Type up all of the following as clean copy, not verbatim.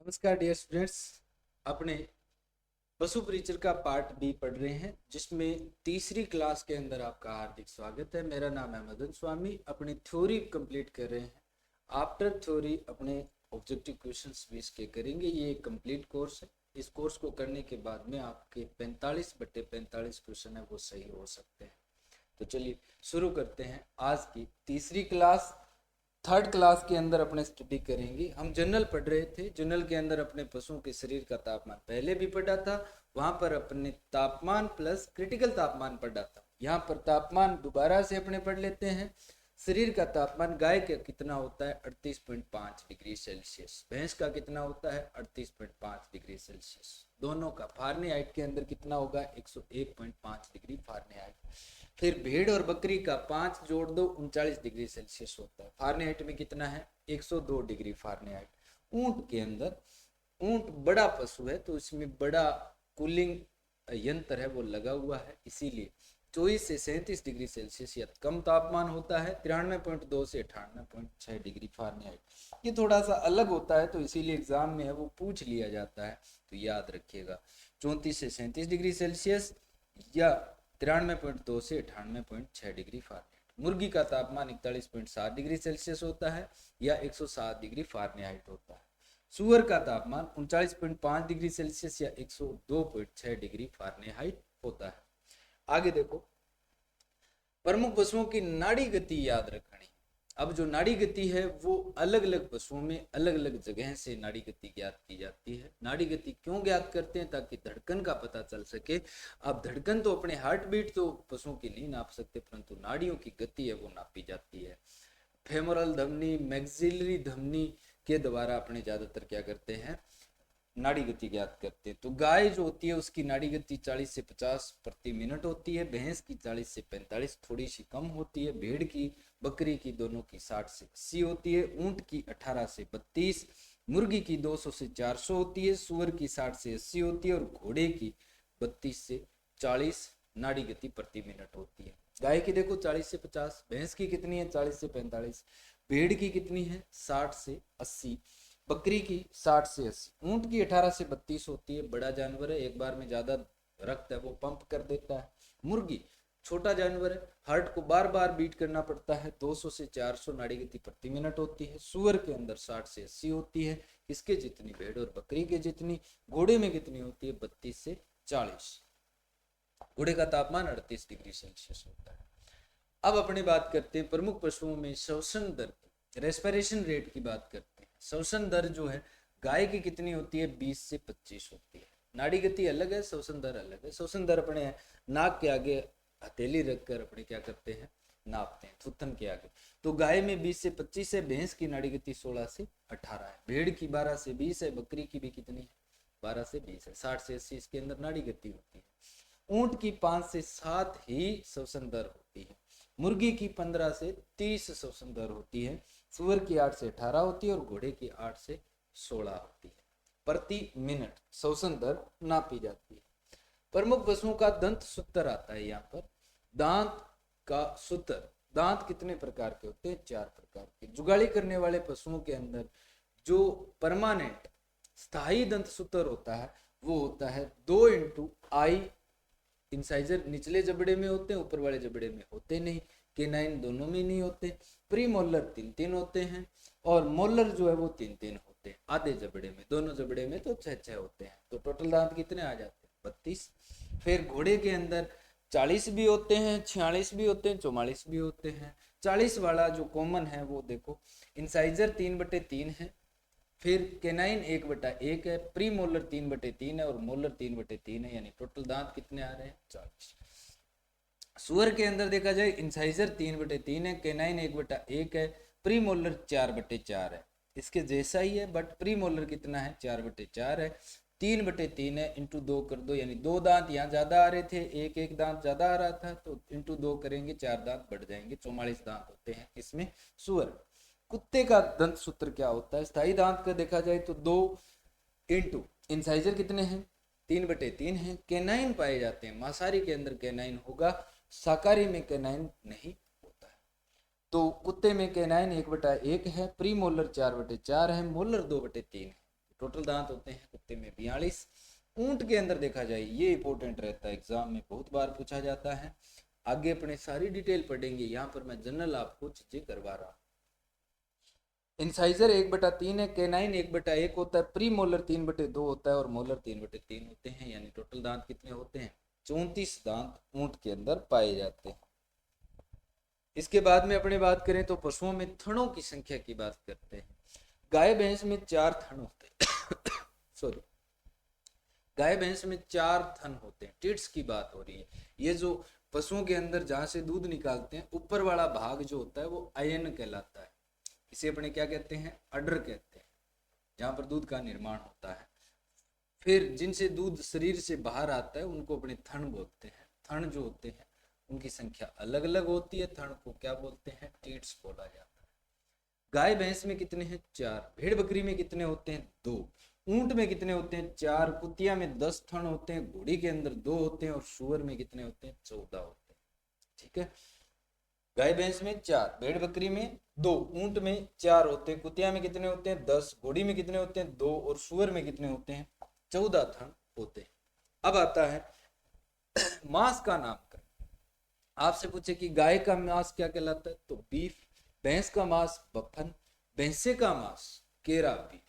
नमस्कार dear students. अपने पशु परिचर का पार्ट बी पढ़ रहे हैं, जिसमें तीसरी क्लास के अंदर आपका हार्दिक स्वागत है। मेरा नाम है मदन स्वामी। अपनी थ्योरी कंप्लीट कर रहे हैं। आफ्टर थ्योरी अपने ऑब्जेक्टिव क्वेश्चंस भी इसके करेंगे। ये एक कंप्लीट कोर्स है। इस कोर्स को करने के बाद में आपके 45/45 क्वेश्चन है वो सही हो सकते हैं। तो चलिए शुरू करते हैं आज की तीसरी क्लास। थर्ड क्लास के अंदर अपने स्टडी करेंगे। हम जनरल पढ़ रहे थे। जनरल के अंदर अपने पशुओं के शरीर का तापमान पहले भी पढ़ा था। वहां पर अपने तापमान प्लस क्रिटिकल तापमान पढ़ा था। यहाँ पर तापमान दोबारा से अपने पढ़ लेते हैं। शरीर का तापमान गाय का कितना होता है 38.5 डिग्री सेल्सियस। भैंस का कितना होता है 38.5 डिग्री सेल्सियस। दोनों का फारेनहाइट के अंदर कितना होगा 101.5 डिग्री फारेनहाइट। फिर भेड़ और बकरी का 5 जोड़ दो 39 डिग्री सेल्सियस होता है। फारेनहाइट में कितना है 102 डिग्री फारेनहाइट। ऊंट के अंदर, ऊंट बड़ा पशु है तो इसमें बड़ा कूलिंग यंत्र है वो लगा हुआ है, इसीलिए 24 से 37 डिग्री सेल्सियस या कम तापमान होता है। 93.2 से 98.6 डिग्री फारेनहाइट। ये थोड़ा सा अलग होता है तो इसीलिए एग्जाम में है वो पूछ लिया जाता है, तो याद रखिएगा। 34 से 37 डिग्री सेल्सियस या 93.2 से 98.6 डिग्री फारेनहाइट। मुर्गी का तापमान 41.7 डिग्री सेल्सियस होता है या 107 डिग्री फारेनहाइट होता है। सुअर का तापमान 39.5 डिग्री सेल्सियस या 102.6 डिग्री फारेनहाइट होता है। आगे देखो, प्रमुख पशुओं की नाड़ी गति याद रखनी। अब जो नाड़ी गति है वो अलग अलग पशुओं में अलग अलग जगह से नाड़ी गति ज्ञात की जाती है। नाड़ी गति क्यों ज्ञात करते हैं? ताकि धड़कन का पता चल सके। अब धड़कन तो अपने हार्ट बीट तो पशुओं की नहीं नाप सकते, परंतु नाड़ियों की गति है वो नापी जाती है। फेमोरल धमनी, मैक्सिलरी धमनी के द्वारा अपने ज्यादातर क्या करते हैं, नाड़ी गति ज्ञात करते हैं। तो गाय जो होती है उसकी नाड़ी गति 40 से 50 प्रति मिनट होती है। भैंस की 40 से 45 थोड़ी सी कम होती है। भेड़ की, बकरी की दोनों की 60 से 80 होती है। ऊंट की 18 से 32। मुर्गी की 200 से 400 होती है। सुअर की 60 से 80 होती है और घोड़े की 32 से 40 नाड़ी गति प्रति मिनट होती है। गाय की देखो 40 से 50, भैंस की कितनी है 40 से 45, भेड़ की कितनी है 60 से 80, बकरी की 60 से 80। ऊंट की 18 से 32 होती है। बड़ा जानवर है, एक बार में ज्यादा रक्त है वो पंप कर देता है। मुर्गी छोटा जानवर है, हार्ट को बार बार बीट करना पड़ता है। 200 से 400 नाड़ी गति प्रति मिनट होती है। सुअर के अंदर 60 से 80 होती है, इसके जितनी भेड़ और बकरी के जितनी। घोड़े में कितनी होती है 32 से 40। घोड़े का तापमान 38 डिग्री सेल्सियस होता है। अब अपनी बात करते हैं प्रमुख पशुओं में श्वसन दर की, रेस्पिरेशन रेट की बात करते हैं। श्वसन दर जो है गाय की कितनी होती है 20 से 25 होती है। नाड़ी गति अलग है, श्वसन दर अलग है। श्वसन दर अपने नाक के आगे हथेली रखकर अपने क्या करते हैं, नापते हैं थुथन के आगे। तो गाय में 20 से 25 है। भैंस की नाड़ी गति 16 से 18 है। भेड़ की 12 से 20 है। बकरी की भी कितनी है 12 से 20 है। 60 से 80 इसके अंदर नाड़ी गति होती है। ऊंट की 5 से 7 ही श्वसन दर होती है। मुर्गी की 15 से 30 श्वसन दर होती है। सुअर की 8 से 18 होती है और घोड़े की 8 से 16 होती है। प्रति मिनट श्वसन दर नापी जाती है। प्रमुख पशुओं का दंत सूत्र आता है यहाँ पर। दांत का सूत्र, दांत कितने प्रकार के होते हैं 4 प्रकार के। जुगाली करने वाले पशुओं के अंदर जो परमानेंट स्थायी दंत सूत्र होता है वो होता है 2 इंटू आई। इंसाइजर निचले जबड़े में होते हैं, ऊपर वाले जबड़े में होते नहीं। केनाइन दोनों में नहीं होते। प्री मोलर 3-3 होते हैं और मोलर जो है वो 3-3 होते हैं आधे जबड़े में। दोनों जबड़े में तो 6-6 होते हैं। तो टोटल दांत कितने आ जाते हैं 32। फिर घोड़े के अंदर 40 भी होते हैं, 46 भी होते हैं, 44 भी होते हैं। 40 वाला जो कॉमन है वो देखो, इंसाइजर 3/3 है। फिर केनाइन 1/1 है। प्री मोलर 3/3 है और मोलर 3/3 है। यानी टोटल दांत कितने आ रहे हैं 40। सुअर के अंदर देखा जाए इंसाइजर 3/3 है, केनाइन 1/1 है, प्री मोलर 4/4 है। इसके जैसा ही है बट प्री मोलर कितना है 4/4 है। 3/3 है, इंटू 2 कर दो, यानी 2 दांत यहाँ ज्यादा आ रहे थे, एक एक दांत ज्यादा आ रहा था, तो इंटू 2 करेंगे 4 दांत बढ़ जाएंगे। 44 दांत होते हैं इसमें सुअर। कुत्ते का दंत सूत्र क्या होता है? स्थायी दांत का देखा जाए तो 2 इंटू इंसाइजर कितने हैं 3/3 है। केनाइन पाए जाते हैं, मांसाहारी के अंदर केनाइन होगा, शाकाहारी में केनाइन नहीं होता है। तो कुत्ते में केनाइन 1/1 है, प्री मोलर 4/4 है, मोलर 2/3 है। टोटल दांत होते हैं कुत्ते में 42। ऊंट के अंदर देखा जाए, ये इंपॉर्टेंट रहता है, एग्जाम में बहुत बार पूछा जाता है। आगे अपने सारी डिटेल पढ़ेंगे, यहाँ पर मैं जनरल आपको चीजें करवा रहा हूँ। इंसाइजर 1/3 है, केनाइन 1/1 होता है, प्री मोलर 3/2 होता है और मोलर 3/3 होते हैं। यानी टोटल दांत कितने होते हैं? 34 दांत ऊंट के अंदर पाए जाते हैं। इसके बाद में अपने बात करें तो पशुओं में थनों की संख्या की बात करते हैं। गाय भैंस में 4 थन होते हैं सॉरी, गाय भैंस में 4 थन होते हैं। टिट्स की बात हो रही है। ये जो पशुओं के अंदर जहां से दूध निकालते हैं, ऊपर वाला भाग जो होता है वो अयन कहलाता है। इसे अपने क्या कहते हैं? अडर कहते हैं, जहां पर दूध का निर्माण होता है। फिर जिनसे दूध शरीर से बाहर आता है उनको अपने थन बोलते हैं। थन जो होते हैं उनकी संख्या अलग अलग होती है, थन को क्या बोलते हैं? टीट्स बोला जाता है। गाय भैंस में कितने हैं? 4। भेड़ बकरी में कितने होते हैं? 2। ऊंट में कितने होते हैं? 4। कुतिया में 10 थन होते हैं, घोड़ी के अंदर 2 होते हैं और सुअर में कितने होते हैं? 14 होते हैं। ठीक है, गाय भैंस में 4, भेड़ बकरी में 2, ऊंट में 4 होते हैं, कुतिया में कितने होते हैं? 10, घोड़ी में कितने होते हैं? 2 और सुअर में कितने होते हैं? 14 थन होते हैं। अब आता है मांस का नामकरण। आपसे पूछे कि गाय का मांस क्या कहलाता है, तो बीफ। भैंस का मांस बफन, भैंसे का मांस केरा बीफ,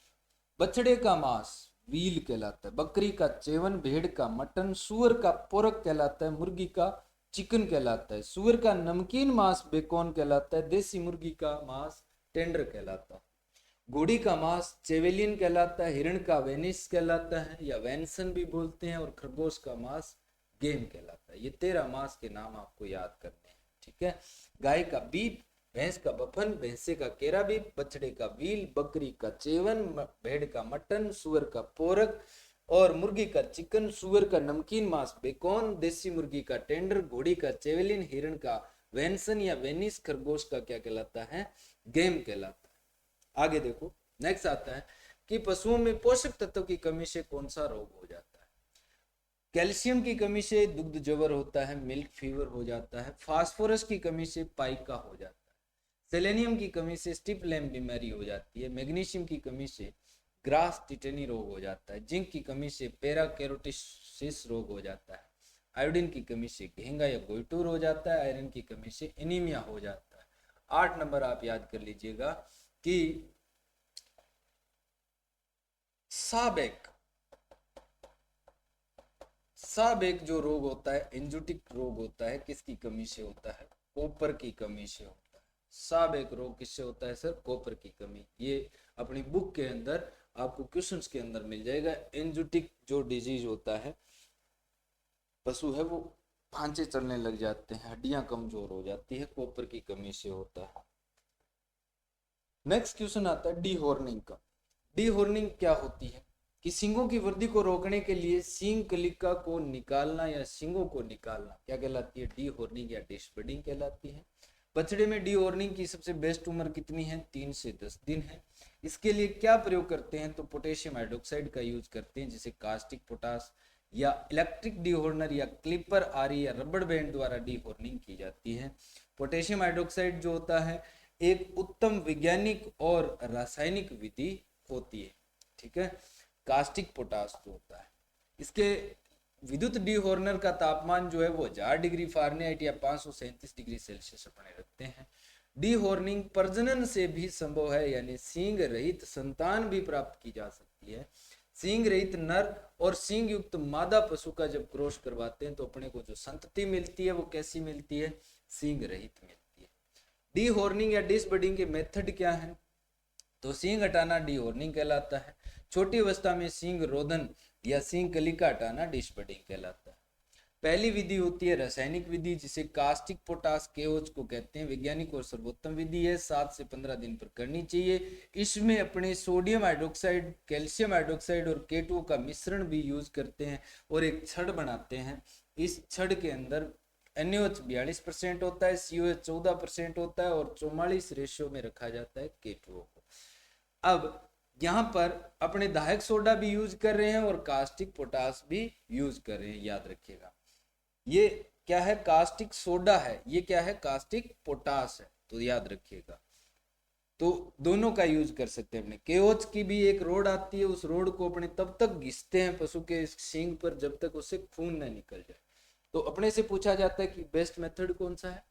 बछड़े का मांस व्हील कहलाता है, बकरी का चेवन, भेड़ का मटन, सुअर का पोरक कहलाता है, मुर्गी का चिकन कहलाता है, सुअर का नमकीन मांस बेकॉन कहलाता है, देसी मुर्गी का मांस टेंडर कहलाता है, घोड़ी का मांस चेवेलियन कहलाता है, हिरण का वेनिस कहलाता है या वेंसन भी बोलते हैं, और खरगोश का मांस गेम कहलाता है। ये 13 मांस के नाम आपको याद करने हैं। ठीक है, गाय का बीफ, भैंस का बफन, भैंसे का केरा बीफ, बछड़े का व्हील, बकरी का चेवन, भेड़ का मटन, सुअर का पोरक और मुर्गी का चिकन, सुअर का नमकीन मांस बेकॉन, देसी मुर्गी का टेंडर, घोड़ी का चेवेलिन, हिरण का वेंसन या वेनिस, खरगोश का क्या कहलाता है? गेम कहलाता है। आगे देखो, नेक्स्ट आता है कि पशुओं में पोषक तत्व की कमी से कौन सा रोग हो जाता है। कैल्शियम की कमी से दुग्ध जवर होता है, मिल्क फीवर हो जाता है। फास्फोरस की कमी से पाइका हो जाता है। सेलेनियम की कमी से स्टिप लैम्प बीमारी हो जाती है। मैग्नीशियम की कमी से ग्रास टिटेनी रोग हो जाता है। जिंक की कमी से पैराकेरोटिसिस रोग हो जाता है। आयोडीन की कमी से घेंगा या गोइटूर हो जाता है। आयरन की कमी से एनीमिया हो जाता है। 8 नंबर आप याद कर लीजिएगा कि साबेक जो रोग होता है, एंजुटिक रोग होता है, किसकी कमी से होता है? कॉपर की कमी से होता है। साबेक रोग किससे होता है सर? कॉपर की कमी। ये अपनी बुक के अंदर आपको क्वेश्चंस के अंदर मिल जाएगा। एंजुटिक जो डिजीज होता है, पशु है वो भांचे चलने लग जाते हैं, हड्डियां कमजोर हो जाती है, कॉपर की कमी से होता है। नेक्स्ट क्वेश्चन आता है डी हॉर्निंग का। डी हॉर्निंग क्या होती है? कि सींगों की वृद्धि को रोकने के लिए सींग कलिका को निकालना या सींगों को निकालना क्या कहलाती है? डी हॉर्निंग या डिसबडिंग कहलाती है। बछड़े में डी हॉर्निंग की सबसे बेस्ट उम्र कितनी है? 3 से 10 दिन है। इसके लिए क्या प्रयोग करते हैं? तो पोटेशियम हाइड्रोक्साइड का यूज करते हैं, जिसे कास्टिक पोटास या इलेक्ट्रिक डी हॉर्नर या क्लिपर आरी या रबड़ बैंड द्वारा डी हॉर्निंग की जाती है। पोटेशियम हाइड्रोक्साइड जो होता है एक उत्तम वैज्ञानिक और रासायनिक विधि होती है। ठीक है, कास्टिक पोटास जो होता है, इसके विद्युत डी हॉर्नर का तापमान जो है वो 1000 डिग्री फारेनहाइट या 537 डिग्री सेल्सियस अपने रखते हैं। डी हॉर्निंग प्रजनन से भी संभव है, यानी सींग रहित संतान भी प्राप्त की जा सकती है। सींग रहित नर और सींग युक्त मादा पशु का जब क्रॉस करवाते हैं तो अपने को जो संतति मिलती है वो कैसी मिलती है? सींग रहित मिलती है। डी हॉर्निंग या डिसबडिंग के मेथड क्या है? तो सींग हटाना डी हॉर्निंग कहलाता है। छोटी अवस्था में सींग रोदन या सींग कलिका हटाना डिसबडिंग कहलाता है। पहली विधि होती है रासायनिक विधि, जिसे कास्टिक पोटास केओच को कहते हैं। वैज्ञानिक और सर्वोत्तम विधि है, 7 से 15 दिन पर करनी चाहिए। इसमें अपने सोडियम हाइड्रोक्साइड, कैल्शियम हाइड्रोक्साइड और केटुओं का मिश्रण भी यूज करते हैं और एक छड़ बनाते हैं। इस छड़ के अंदर NaOH 42% होता है, COH 14% होता है और 44 रेशियो में रखा जाता है केटुओं को। अब यहाँ पर अपने दाहक सोडा भी यूज कर रहे हैं और कास्टिक पोटास भी यूज कर रहे हैं, याद रखिएगा। ये क्या है? कास्टिक सोडा है। ये क्या है? कास्टिक पोटास है, तो याद रखिएगा। तो दोनों का यूज कर सकते हैं अपने। केओच की भी एक रोड आती है, उस रोड को अपने तब तक घिसते हैं पशु के सींग पर जब तक उससे खून न निकल जाए। तो अपने से पूछा जाता है कि बेस्ट मेथड कौन सा है,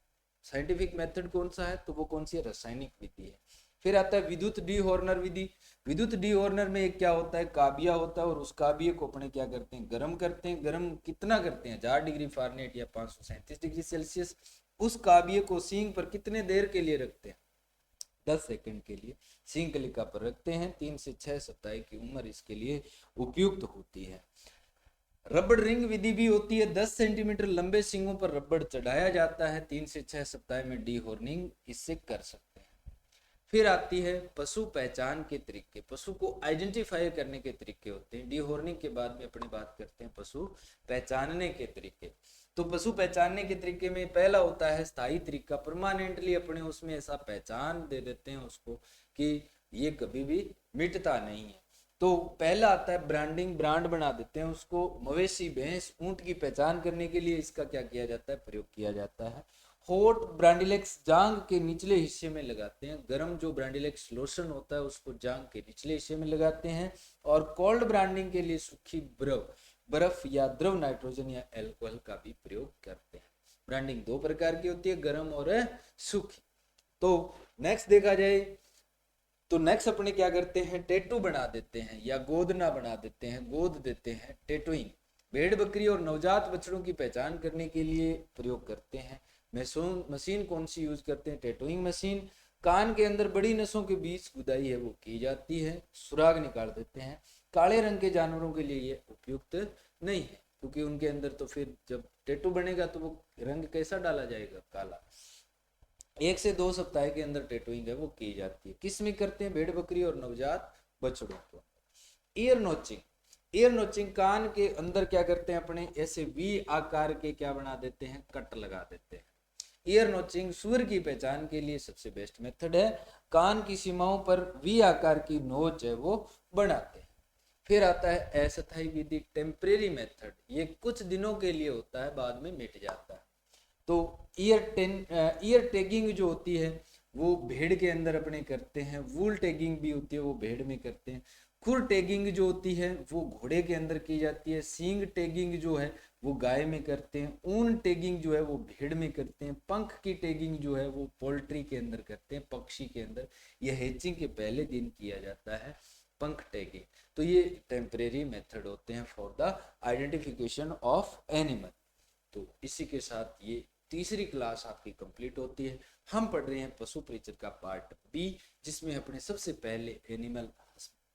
साइंटिफिक मेथड कौन सा है, तो वो कौन सी है, रासायनिक विधि है। फिर आता है विद्युत डी हॉर्नर विधि। विद्युत डी हॉर्नर में एक क्या होता है, काबिया होता है, और उस काबिये को अपने क्या करते हैं, गर्म करते हैं। गर्म कितना करते हैं, 1000 डिग्री फ़ारेनहाइट या 537 डिग्री सेल्सियस। उस काबिये को सींग पर कितने देर के लिए रखते हैं, 10 सेकंड के लिए सींग कलिका पर रखते हैं। 3 से 6 सप्ताह की उम्र इसके लिए उपयुक्त होती है। रबड़ रिंग विधि भी होती है, 10 सेंटीमीटर लंबे सींगों पर रबड़ चढ़ाया जाता है। 3 से 6 सप्ताह में डी हॉर्निंग इससे कर सकते हैं। फिर आती है पशु पहचान के तरीके। पशु को आइडेंटिफाई करने के तरीके होते हैं। डी हॉर्निंग के बाद में अपनी बात करते हैं पशु पहचानने के तरीके। तो पशु पहचानने के तरीके में पहला होता है स्थायी तरीका। परमानेंटली अपने उसमें ऐसा पहचान दे देते हैं उसको कि ये कभी भी मिटता नहीं है। तो पहला आता है ब्रांडिंग, ब्रांड बना देते हैं उसको। मवेशी, भैंस, ऊंट की पहचान करने के लिए इसका क्या किया जाता है, प्रयोग किया जाता है। हॉट ब्रांडिलेक्स जांग के निचले हिस्से में लगाते हैं। गर्म जो ब्रांडिलेक्स लोशन होता है उसको जांग के निचले हिस्से में लगाते हैं। और कोल्ड ब्रांडिंग के लिए सूखी बर्फ या द्रव नाइट्रोजन या एल्कोहल का भी प्रयोग करते हैं। ब्रांडिंग दो प्रकार की होती है, गर्म और सूखी। तो नेक्स्ट देखा जाए तो नेक्स्ट अपने क्या करते हैं, टेटू बना देते हैं या गोदना बना देते हैं, गोद देते हैं, टेटुइंग। भेड़ बकरी और नवजात बछड़ों की पहचान करने के लिए प्रयोग करते हैं। मशीन कौन सी यूज करते हैं, टेटुइंग मशीन। कान के अंदर बड़ी नसों के बीच गुदाई है वो की जाती है, सुराग निकाल देते हैं। काले रंग के जानवरों के लिए ये उपयुक्त नहीं है, क्योंकि उनके अंदर तो फिर जब टेटू बनेगा तो वो रंग कैसा डाला जाएगा, काला। 1 से 2 सप्ताह के अंदर टेटुइंग है वो की जाती है। किस में करते हैं, भेड़ बकरी और नवजात बछड़ों को। ईयर नोचिंग, ईयर नोचिंग कान के अंदर क्या करते हैं अपने, ऐसे वी आकार के क्या बना देते हैं, कट लगा देते हैं। ईयर नोचिंग सुअर की पहचान के लिए सबसे बेस्ट मेथड है। कान की सीमाओं पर वी आकार की नोच है वो बनाते हैं। फिर आता है अस्थायी विधि, टेम्परेरी मेथड। ये कुछ दिनों के लिए होता है, बाद में मिट जाता है। तो ईयर टैगिंग जो होती है वो भेड़ के अंदर अपने करते हैं। वूल टैगिंग भी होती है वो भेड़ में करते हैं। खुर टैगिंग जो होती है वो घोड़े के अंदर की जाती है। सींग टैगिंग जो है वो गाय में करते हैं। ऊन टैगिंग जो है वो भेड़ में करते हैं। पंख की टैगिंग जो है वो पोल्ट्री के अंदर करते हैं, पक्षी के अंदर। यह हैचिंग के पहले दिन किया जाता है, पंख टैगिंग। तो ये टेम्परेरी मेथड होते हैं for the identification of animal. तो इसी के साथ ये तीसरी क्लास आपकी कंप्लीट होती है। हम पढ़ रहे हैं पशु परिचर का पार्ट बी, जिसमें अपने सबसे पहले एनिमल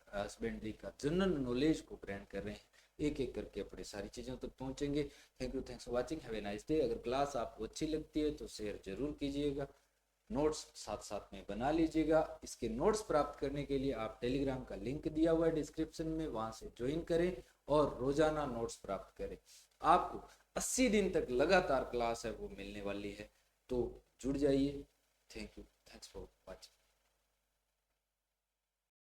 हस्बेंड्री का जनरल नॉलेज को ग्रहण कर रहे हैं। एक एक करके अपने सारी चीज़ों तक पहुंचेंगे। Thank you, thanks for watching, have a nice day. अगर क्लास आपको अच्छी लगती है तो शेयर जरूर कीजिएगा, नोट्स साथ साथ में बना लीजिएगा। इसके नोट्स प्राप्त करने के लिए आप टेलीग्राम का लिंक दिया हुआ है डिस्क्रिप्शन में, वहां से ज्वाइन करें और रोजाना नोट्स प्राप्त करें। आपको 80 दिन तक लगातार क्लास है वो मिलने वाली है, तो जुड़ जाइए। Thank you, thanks for watching.